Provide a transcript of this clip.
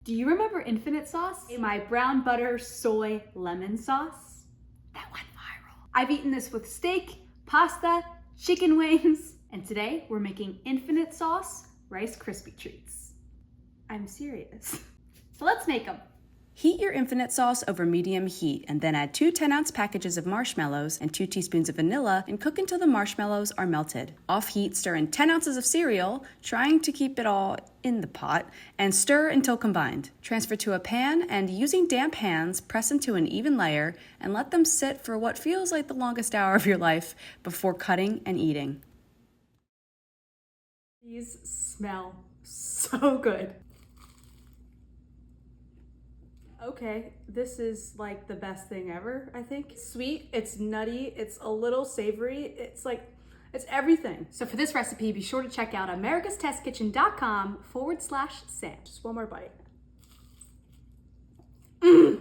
Do you remember Infinite Sauce? My brown butter soy lemon sauce? That went viral. I've eaten this with steak, pasta, chicken wings, and today we're making Infinite Sauce Rice Krispie treats. I'm serious. So let's make them. Heat your Infinite Sauce over medium heat and then add 2 10-ounce packages of marshmallows and 2 teaspoons of vanilla and cook until the marshmallows are melted. Off heat, stir in 10 ounces of cereal, trying to keep it all in the pot, and stir until combined. Transfer to a pan and using damp hands, press into an even layer and let them sit for what feels like the longest hour of your life before cutting and eating. These smell so good. Okay, this is like the best thing ever, I think. It's sweet, it's nutty, it's a little savory, it's everything. So for this recipe, be sure to check out americastestkitchen.com/Sam. Just one more bite.